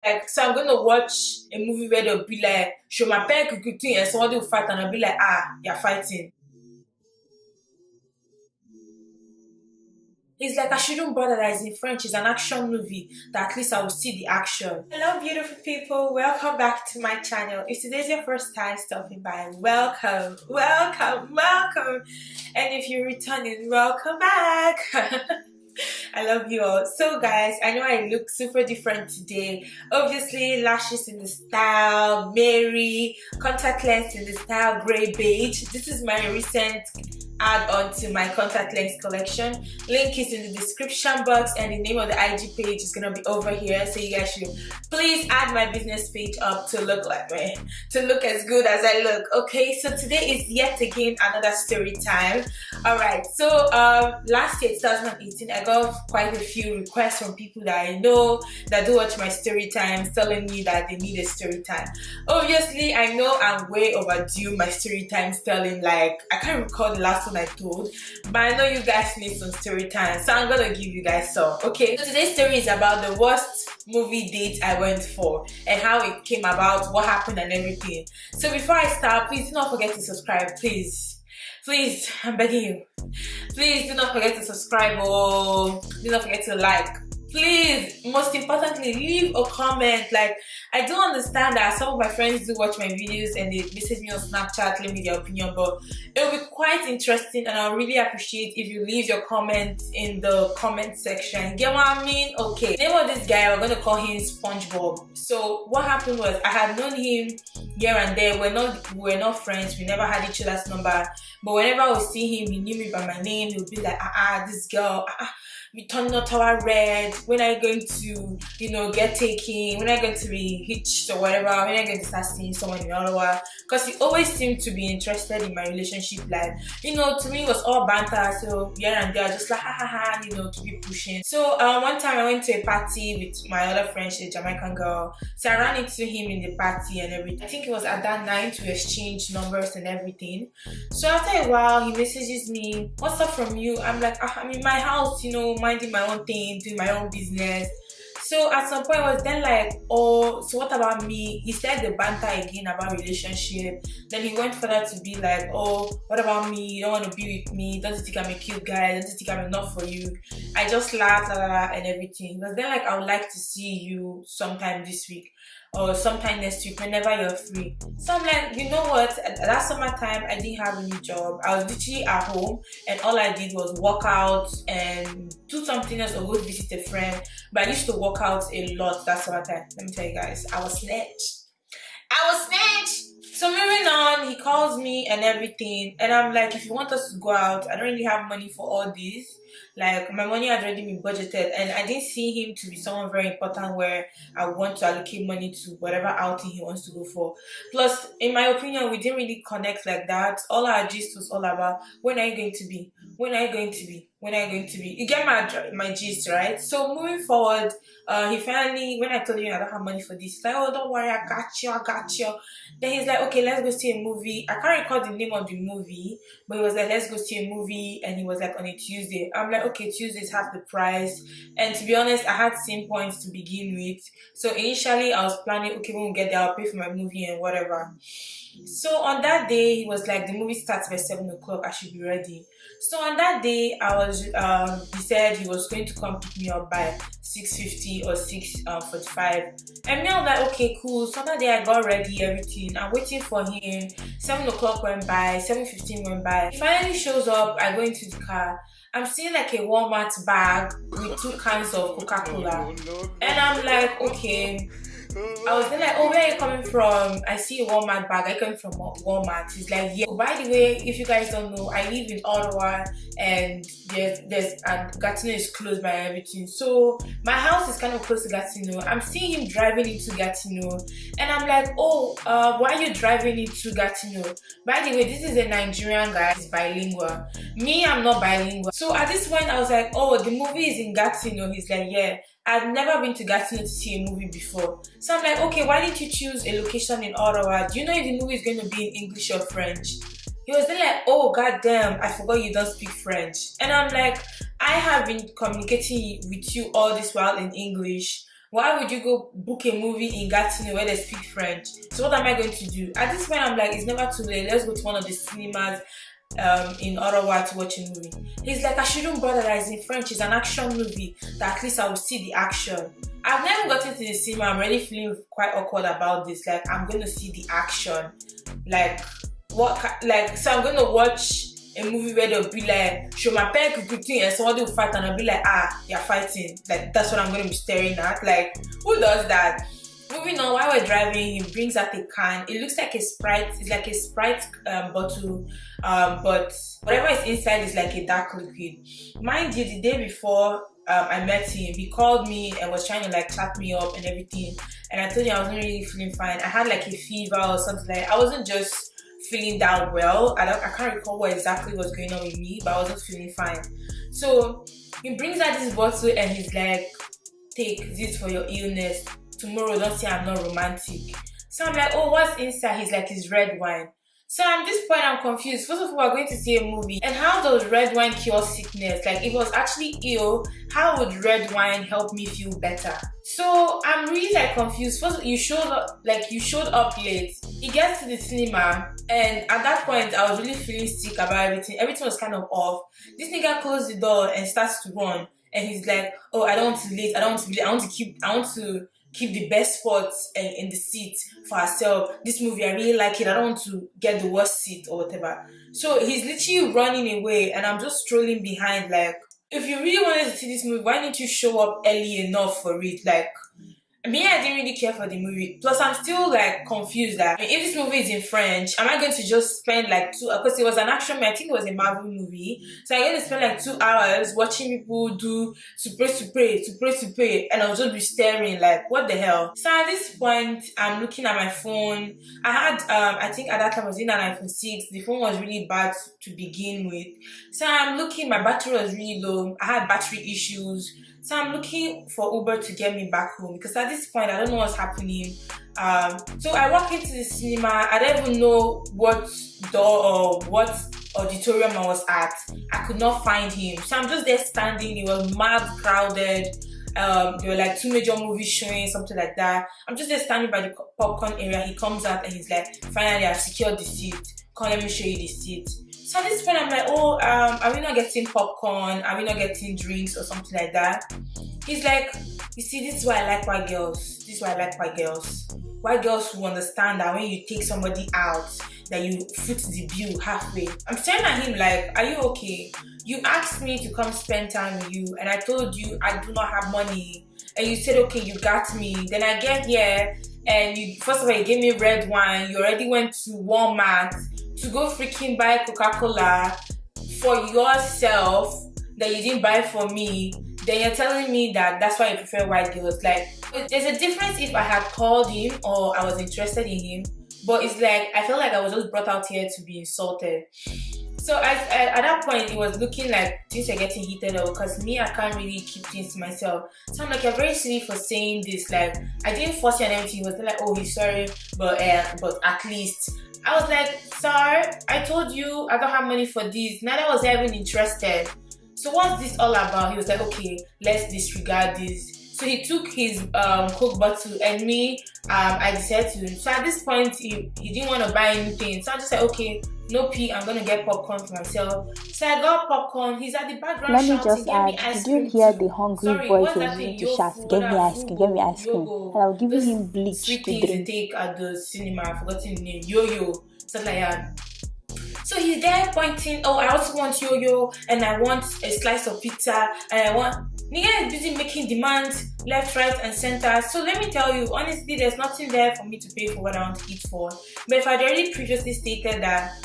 Like, so I'm gonna watch a movie where they'll be like, show my pen cooking and somebody will fight and I'll be like, ah, you're fighting. It's like I shouldn't bother that it's in French. It's an action movie that at least I will see the action. Hello, beautiful people. Welcome back to my channel. If today's your first time stopping by, welcome, welcome, welcome. And if you're returning, welcome back. I love you all. So guys, I know I look super different today. Obviously, lashes in the style Mary, contact lens in the style grey beige. This is my recent add on to my contact lens collection. Link is in the description box and the name of the IG page is gonna be over here, so you guys should please add my business page up to look like me, to look as good as I look. Okay, so today is yet again another story time. All right, so last year 2018 I got quite a few requests from people that I know that do watch my story times, telling me that they need a story time. Obviously I know I'm way overdue my story times telling. Like, I can't recall the last one I told, but I know you guys need some story time, so I'm gonna give you guys some. Okay, so today's story is about the worst movie date I went for and how it came about, what happened and everything. So before I start, please do not forget to subscribe. Please, I'm begging you, please do not forget to subscribe, or do not forget to like. Please, most importantly, leave a comment. Like, I do understand that some of my friends do watch my videos and they message me on Snapchat, leave me their opinion, but it will be quite interesting and I'll really appreciate if you leave your comment in the comment section. Get what I mean? Okay. The name of this guy, we're gonna call him SpongeBob. So what happened was, I had known him here and there. We're not friends, we never had each other's number, but whenever I would see him, he knew me by my name. He would be like, this girl, we turn not our red. When are you going to, you know, get taken? When are you going to be hitched or whatever? When are you going to start seeing someone in Ottawa? Because he always seemed to be interested in my relationship life. You know, to me it was all banter. So here and there, just like you know, keep it pushing. So one time I went to a party with my other friend, she's a Jamaican girl. So I ran into him in the party and everything. I think it was at that night we exchanged numbers and everything. So after a while, he messages me, "What's up from you?" I'm like, I'm in my house, you know, minding my own thing, doing my own business. So at some point I was then like, oh, so what about me? He said the banter again about relationship. Then he went further to be like, oh, what about me? You don't want to be with me? Don't you think I'm a cute guy? Don't you think I'm enough for you? I just laughed, and everything. But then like, I would like to see you sometime this week or sometime next week, whenever you're free. So I'm like, you know what, that summertime I didn't have any job. I was literally at home and all I did was work out and do something else or go visit a friend. But I used to work out a lot that summertime. Let me tell you guys, I was snatched. So moving on, he calls me and everything, and I'm like, if you want us to go out, I don't really have money for all this. Like, my money had already been budgeted, and I didn't see him to be someone very important where I want to allocate money to whatever outing he wants to go for. Plus, in my opinion, we didn't really connect like that. All our gist was all about, when are you going to be? When are you going to be? When are you going to be? You get my gist, right? So moving forward, he finally, when I told him I don't have money for this, he's like, oh, don't worry, I got you. Then he's like, okay, let's go see a movie. I can't recall the name of the movie, but he was like, let's go see a movie, and he was like, on a Tuesday. I'm like, okay, Tuesday's half the price. And to be honest, I had same points to begin with. So initially I was planning, okay, when we get there, I'll pay for my movie and whatever. So on that day, he was like, the movie starts by 7 o'clock, I should be ready. So on that day, he said he was going to come pick me up by 6:50 or 6:45. And me, I was like, okay, cool. So that day I got ready, everything. I'm waiting for him. 7 o'clock went by, 7:15 went by. He finally shows up, I go into the car. I'm seeing like a Walmart bag with 2 cans of Coca-Cola. And I'm like, okay. I was then like, oh, where are you coming from? I see a Walmart bag. I come from Walmart. He's like, yeah. By the way, if you guys don't know, I live in Ottawa, and Gatineau is close by everything. So my house is kind of close to Gatineau. I'm seeing him driving into Gatineau, and I'm like, oh, why are you driving into Gatineau? By the way, this is a Nigerian guy. He's bilingual. Me, I'm not bilingual. So at this point, I was like, oh, the movie is in Gatineau. He's like, yeah. I've never been to Gatineau to see a movie before. So I'm like, okay, why didn't you choose a location in Ottawa? Do you know if the movie is going to be in English or French? He was then like, oh, goddamn, I forgot you don't speak French. And I'm like, I have been communicating with you all this while in English. Why would you go book a movie in Gatineau where they speak French? So what am I going to do? At this point, I'm like, it's never too late. Let's go to one of the cinemas in Ottawa to watch a movie. He's like, I shouldn't bother, that it's in French. It's an action movie that at least I will see the action. I've never gotten to the cinema. I'm already feeling quite awkward about this. Like, I'm going to see the action. Like, what? Like, so I'm going to watch a movie where they'll be like, show my pen and somebody will fight, and I'll be like, ah, you're fighting. Like, that's what I'm going to be staring at. Like, who does that? Moving on, while we're driving, he brings out a can. It looks like a Sprite. It's like a Sprite bottle, but whatever is inside is like a dark liquid. Mind you, the day before I met him, he called me and was trying to like chat me up and everything. And I told him I wasn't really feeling fine. I had like a fever or something like that. I wasn't just feeling that well. I can't recall what exactly was going on with me, but I wasn't feeling fine. So he brings out this bottle and he's like, take this for your illness. Tomorrow, don't say I'm not romantic. So I'm like, oh, what's inside? He's like, it's red wine. So at this point, I'm confused. First of all, we're going to see a movie. And how does red wine cure sickness? Like, if I was actually ill, how would red wine help me feel better? So I'm really like confused. First, you showed up late. He gets to the cinema, and at that point, I was really feeling sick about everything. Everything was kind of off. This nigga closed the door and starts to run. And he's like, oh, I don't want to late. I want to keep the best spots in the seat for herself. This movie, I really like it. I don't want to get the worst seat or whatever. So he's literally running away, and I'm just strolling behind. Like, if you really wanted to see this movie, why didn't you show up early enough for it? Like, me, I didn't really care for the movie. Plus, I'm still like confused that if this movie is in French, am I going to just spend like because it was an action movie, I think it was a Marvel movie. So I'm going to spend like 2 hours watching people do supre, and I'll just be staring like, what the hell? So at this point, I'm looking at my phone. I had, I think at that time I was in an iPhone 6. The phone was really bad to begin with. So I'm looking, my battery was really low. I had battery issues. So I'm looking for Uber to get me back home because at this point I don't know what's happening. So I walk into the cinema. I don't even know what door or what auditorium I was at. I could not find him. So I'm just there standing. It was mad crowded. There were like 2 major movies showing, something like that. I'm just there standing by the popcorn area. He comes out and he's like, finally I've secured the seat. Come, let me show you the seat. So at this point, I'm like, oh, are we not getting popcorn? Are we not getting drinks or something like that? He's like, you see, this is why I like white girls. This is why I like white girls. White girls who understand that when you take somebody out, that you foot the bill halfway. I'm staring at him like, are you okay? You asked me to come spend time with you, and I told you I do not have money. And you said, okay, you got me. Then I get here, and you, first of all, you gave me red wine. You already went to Walmart to go freaking buy Coca-Cola for yourself that you didn't buy for me. Then you're telling me that that's why you prefer white girls. Like, there's a difference if I had called him or I was interested in him, but it's like I felt like I was just brought out here to be insulted. So at that point, it was looking like things were getting heated up because me, I can't really keep things to myself. So I'm like, you're very silly for saying this. Like, I didn't force you on anything. He was like, oh, he's sorry, but at least. I was like, sir, I told you I don't have money for this. Neither was I even interested. So what's this all about? He was like, okay, let's disregard this. So he took his Coke bottle and me, I decided to. So at this point, he didn't want to buy anything. So I just said, okay, no pee, I'm going to get popcorn for myself. So I got popcorn. He's at the background Let me shouting, just add, did you hear the hungry voice was using to shout, get me ice cream, get me ice cream. And I'll give him bleach to drink. Take at the cinema, I've forgotten the name, yo-yo, something like that. So he's there pointing, oh, I also want yo-yo, and I want a slice of pizza, and I want... Nigga is busy making demands left, right, and center. So let me tell you, honestly, there's nothing there for me to pay for what I want to eat for. But if I'd already previously stated that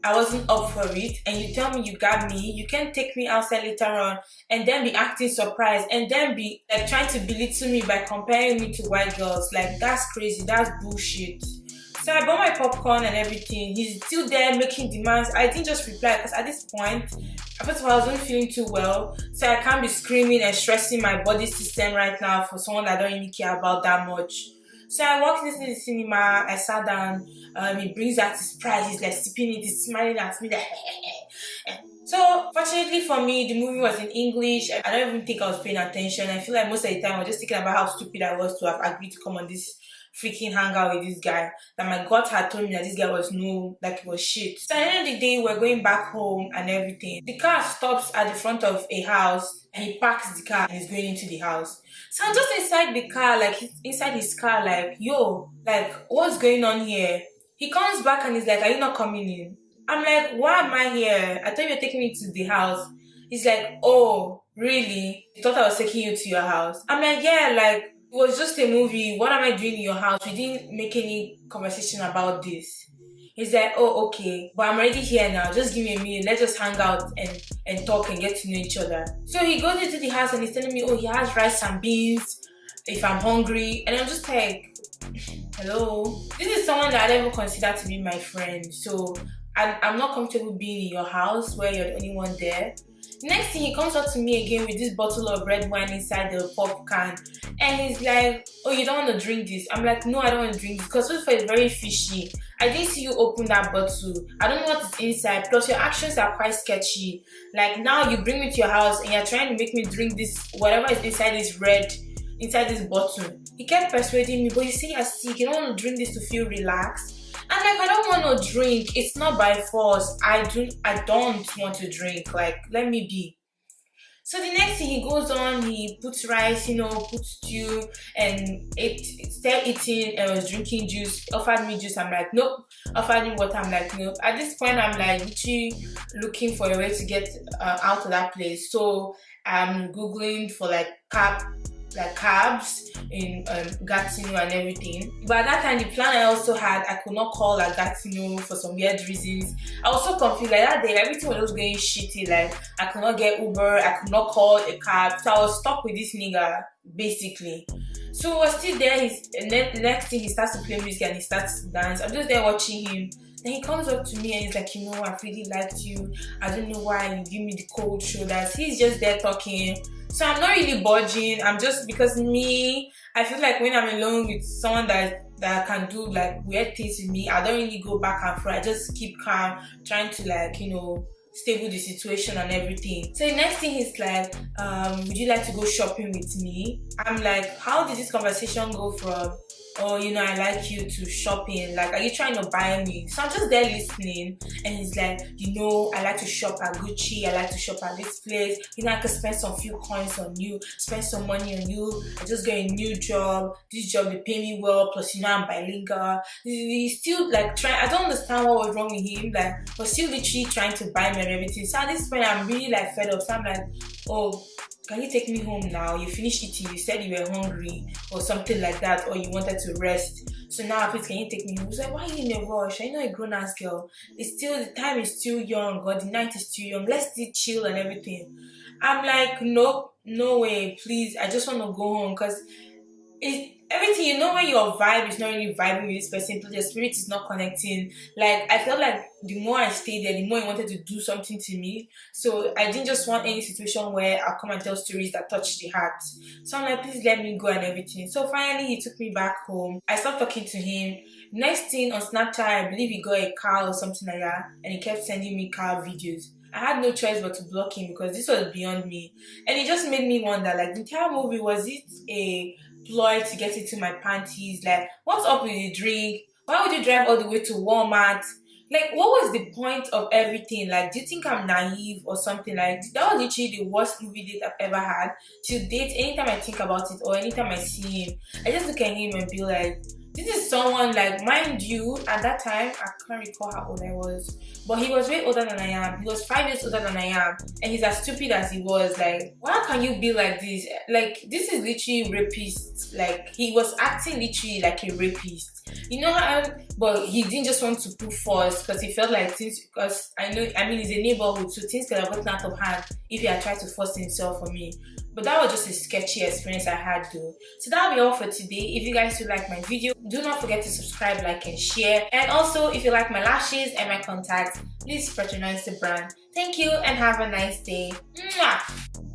I wasn't up for it, and you tell me you got me, you can take me outside later on, and then be acting surprised, and then be like trying to belittle me by comparing me to white girls. Like, that's crazy, that's bullshit. So I bought my popcorn and everything. He's still there making demands. I didn't just reply because at this point, first of all, I wasn't feeling too well. So I can't be screaming and stressing my body system right now for someone I don't really care about that much. So I walked into the cinema. I sat down. He brings out his prize. He's like sipping it. He's smiling at me like, So fortunately for me, the movie was in English. I don't even think I was paying attention. I feel like most of the time I was just thinking about how stupid I was to have agreed to come on this freaking hangout with this guy. That my gut had told me that this guy was no, like it was shit. So at the end of the day, we're going back home and everything. The car stops at the front of a house and he parks the car and he's going into the house. So I'm just inside the car, like inside his car, like, yo, like what's going on here? He comes back and he's like, are you not coming in? I'm like, why am I here? I thought you were taking me to the house. He's like, oh, really? You thought I was taking you to your house? I'm like, yeah, like, it was just a movie. What am I doing in your house? We didn't make any conversation about this. He's like, oh, okay, but I'm already here now. Just give me a minute. Let's just hang out and talk and get to know each other. So he goes into the house and he's telling me, oh, he has rice and beans if I'm hungry. And I'm just like, hello? This is someone that I never considered to be my friend. So I'm not comfortable being in your house where you're the only one there. Next thing, he comes up to me again with this bottle of red wine inside the pop can, and he's like, oh, you don't want to drink this? I'm like, no, I don't want to drink this because first of all, it's very fishy. I didn't see you open that bottle. I don't know what is inside. Plus, your actions are quite sketchy. Like, now you bring me to your house and you're trying to make me drink this, whatever is inside this red, inside this bottle. He kept persuading me, but you see, you're sick. You don't want to drink this to feel relaxed. I'm like, I don't want to drink. It's not by force. I don't want to drink. Like, let me be. So the next thing, he goes on, he puts rice, puts stew, and started eating and was drinking juice. Offered me juice. I'm like, nope. Offered me water. I'm like, nope. At this point, I'm like literally looking for a way to get out of that place. So I'm Googling for like cabs in Gatineau and everything. But at that time, the plan I also had, I could not call at Gatineau for some weird reasons. I was so confused. Like that day, everything was just going shitty. Like I could not get Uber, I could not call a cab. So I was stuck with this nigga, basically. So we're still there. The next thing, he starts to play music and he starts to dance. I'm just there watching him. Then he comes up to me and he's like, I really liked you. I don't know why you give me the cold shoulders. He's just there talking. So I'm not really budging. I'm just, because me, I feel like when I'm alone with someone that can do like weird things with me, I don't really go back and forth. I just keep calm, trying to like, stable the situation and everything. So the next thing is like, would you like to go shopping with me? I'm like, how did this conversation go from, oh, I like you, to shopping? Like, are you trying to buy me? So I'm just there listening, and he's like, I like to shop at Gucci, I like to shop at this place, I can spend some few coins on you, spend some money on you, I just got a new job, this job, they pay me well, plus I'm bilingual. He's still like trying, I don't understand what was wrong with him, like, but still literally trying to buy me and everything. So at this point, I'm really like fed up. So I'm like, oh, can you take me home now? You finished eating, you said you were hungry or something like that, or you wanted to rest. So now please, can you take me home? He's like, why are you in a rush? I know a grown-ass girl. The time is still young, or the night is too young. Let's still chill and everything. I'm like, nope, no way, please. I just want to go home because everything, when your vibe is not really vibing with this person, your spirit is not connecting. Like, I felt like the more I stayed there, the more he wanted to do something to me. So I didn't just want any situation where I'll come and tell stories that touch the heart. So I'm like, please let me go and everything. So finally, he took me back home. I stopped talking to him. Next thing, on Snapchat, I believe he got a car or something like that, and he kept sending me car videos. I had no choice but to block him because this was beyond me. And it just made me wonder, like, the entire movie, was it a ploy to get into my panties? Like, what's up with the drink? Why would you drive all the way to Walmart? Like, what was the point of everything? Like, do you think I'm naive or something? Like, that was literally the worst movie date I've ever had. To date, anytime I think about it or anytime I see him, I just look at him and be like, this is someone, like, mind you, at that time, I can't recall how old I was, but he was way older than I am. He was 5 years older than I am, and he's as stupid as he was. Like, why can you be like this? Like, this is literally rapist. Like, he was acting literally like a rapist. But he didn't just want to put force because he felt like things, because it's a neighborhood, so things could have gotten out of hand if he had tried to force himself on me. But that was just a sketchy experience I had though. So that'll be all for today. If you guys do like my video, do not forget to subscribe, like, and share. And also, if you like my lashes and my contacts, please patronize the brand. Thank you and have a nice day. Mwah!